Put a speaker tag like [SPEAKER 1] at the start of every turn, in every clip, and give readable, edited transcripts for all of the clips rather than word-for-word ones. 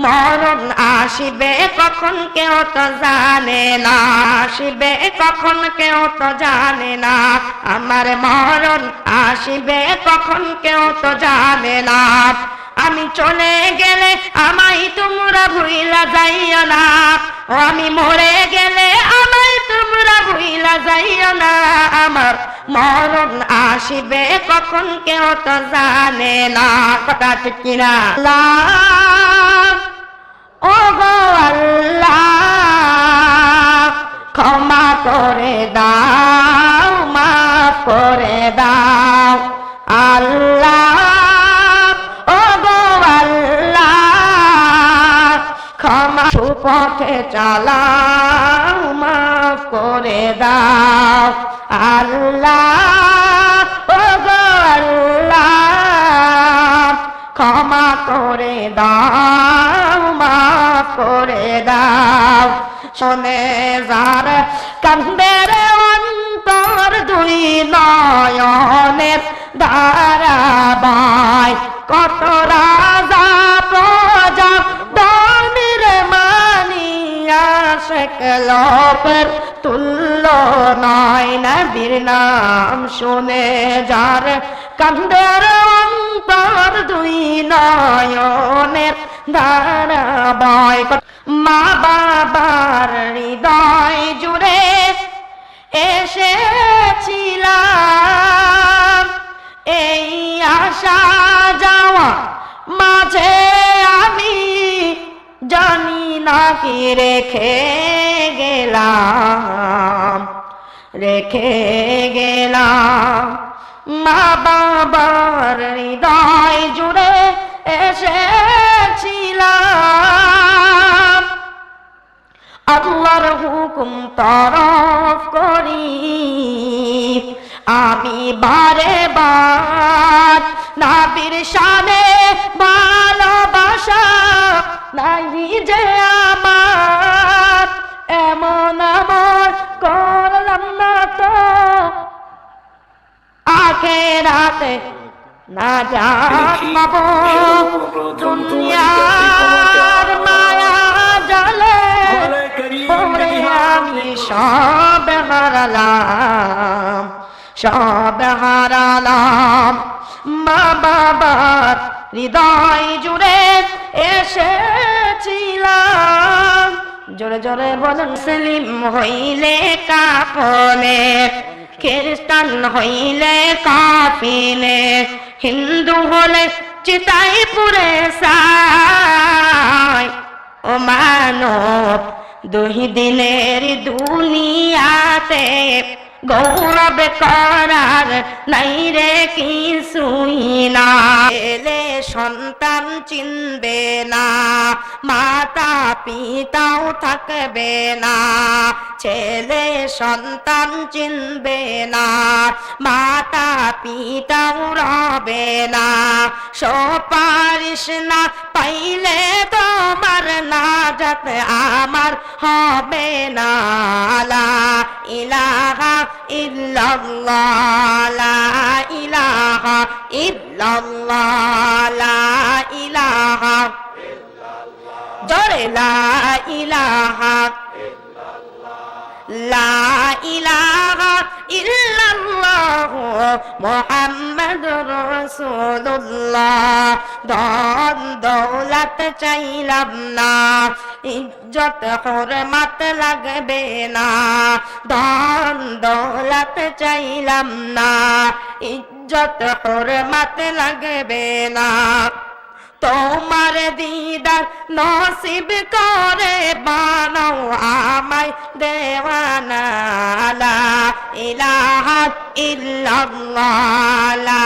[SPEAKER 1] মরণ আসিবে কখন কেউ তো জানে না, আসিবে কখন কেউ তো জানে না, আমার মরণ আসিবে কখন কেউ তো জানে না। আমি চলে গেলে আমায় তোমরা ভুইলা যাইও না, ও আমি মরে গেলে আমায় তোমরা ভুইলা যাইও না, আমার মরণ আসিবে কখন কেউ তো জানে না। কথা ঠিক কিনা? ও গো আল্লাহ ক্ষমা করে দাও, মাফ করে দাও আল্লাহ, ও গো আল্লাহ ক্ষমা সুপথে চালাও, মাফ করে দাও আল্লাহ, ও গো আল্লাহ ক্ষমা করে দাও, মাফ করে দাও। শোনে যার কান্দের অন্তর দুই নয়নের ধারাবাই, কত রাজা প্রজা ধনির মানিয়া শেখ লোকের তুল্য নয় নবীর নাম শুনে যার কান্দের অন্তর দুই নয়নের ধারাবাই, মা বাবার হৃদয় জুড়ে এসেছিলাম, এই আশা যাওয়া মাঝে আমি জানি না কি রেখে গেলাম, রেখে গেলাম। মা বাবার হৃদয় জুড়ে এসেছিলাম, আল্লাহর হুকুম তরফ করি আমি বারে বার, নবীর শানে ভালোবাসা নাই যে আমার, এমন আমল করলাম না তো আখিরাতে না জাত পাবো, দুনিয়ার মায়া জালে পড়ে আমি সব হারালাম, সব হারালাম। মা বাবার হৃদয় জুড়ে এসেছিলাম, জোরে জোরে বলেন। মুসলিম হইলে কাফনে, খ্রিস্টান হইলে কাফিলে, হিন্দু হলে চিতাই পুরে সাই, ও মানব দুই দিনের দুনিয়াতে গৌরব করার নাই রে কিছুই না। ছেলে সন্তান চিনবে না, মাতা পিতাও থাকবে না, ছেলে সন্তান চিনবে না, মাতা পিতাও রবে না, সুপারিশ না পাইলে তোমার নাজাত আমার হবে না। লা ইলাহা ইল্লাল্লাহ, লা ইলাহা ইল্লাল্লাহ, লা ইলাহা ইল্লাল্লাহ, জোরে লা ইলাহা লা ইলাহা ইল্লাল্লাহ মুহাম্মাদুর রাসূলুল্লাহ। ধন দৌলত চাইলাম না, ইজ্জত হুরমত লাগবে না, ধন দৌলত চাইলাম না, ইজ্জত হুরমত লাগবে না, তোমার দিদার নসিব করে বানাও আমায় দেওয়ানা। লা ইলাহা ইল্লাল্লাহ, লা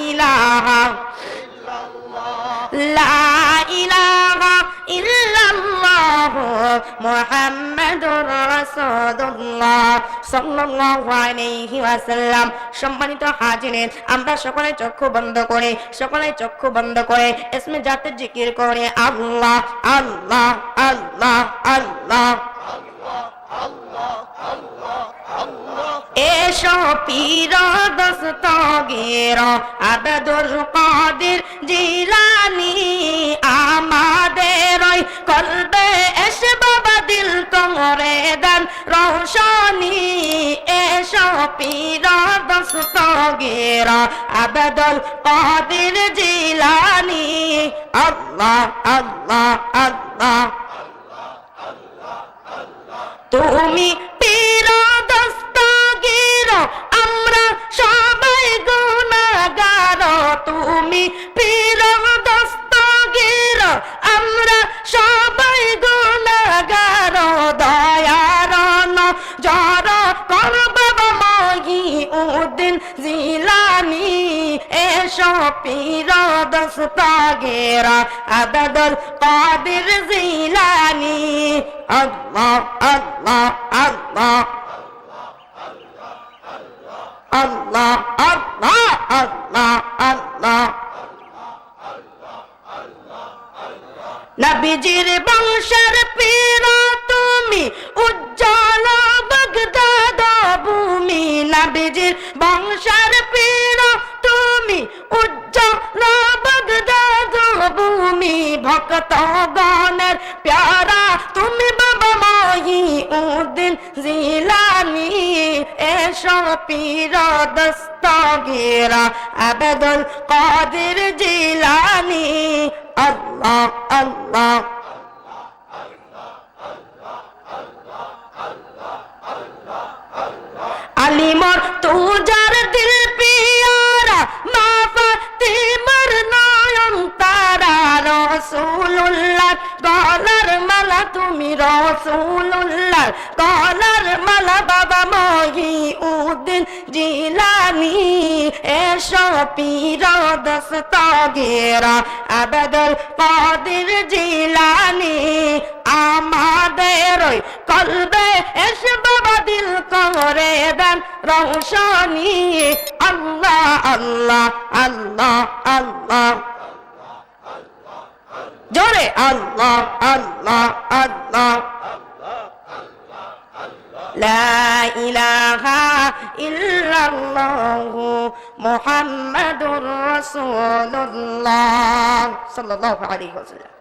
[SPEAKER 1] ইলাহা লা ইলাহা ইল্লাল্লাহ মুহাম্মাদুর রাসূলুল্লাহ সাল্লাল্লাহু আলাইহি ওয়াসাল্লাম। সম্মানিত হাজিরিন, আমরা সকলে চক্ষু বন্ধ করে, সকলে চক্ষু বন্ধ করে ইসমে জাতে জিকির করে আল্লাহ আল্লাহ আল্লাহ আল্লাহ আল্লাহ আল্লাহ আল্লাহ আল্লাহ এসো পীর দস্তগীর আব্দুল কাদের জিলানী আমাদের ওই কলবে এসে বাবা দিল করে দেন রোশনী এসো পীর দস্তগীর আব্দুল কাদের জিলানী আল্লাহ আল্লাহ আল্লাহ তুমি পীর দস্তগীর আমরা সবাই গুনাহগার তুমি পীর দস্তগীর আমরা সবাই গুনাহগার দয়ার নজর কর বাবা মহিউদ্দিন জিলানী এসো পীর দস্তগীর আব্দুল কাদের জিলানী আল্লাহ আল্লাহ আল্লাহ আল্লাহ আল্লাহ আল্লাহ আল্লাহ নবীজির বংশের পীর তুমি উজ্জ্বল বাগদাদ ভূমি নবীজির বংশের পীর তুমি উজ্জ্বল বাগদাদ ভূমি ভক্তগণের প্যারা তুমি বাবা মহিউদ্দিন জিলানী এসো পীর দস্তগীর আব্দুল কাদের জিলানী আল্লাহ আল্লাহ আলিমর তুজার দিল পিয়ারা মা ফাতিমার নয়ন তারা রাসূলুল্লাহ গলার মালা তুমি রাসূলুল্লাহ গলার মালা বাবা মহিউদ্দিন জিলানী এসো পীর দস্তগীর আব্দুল কাদের জিলানী আমাদের ওই কলবে এসে বাবা দিল করে দেন রোশনী আল্লাহ আল্লাহ আল্লাহ আল্লাহ জোরে আল্লাহ আল্লাহ আল্লাহ লা ইলাহা ইল্লাল্লাহু মুহাম্মাদুর রাসূলুল্লাহ সাল্লাল্লাহু আলাইহি ওয়াসাল্লাম।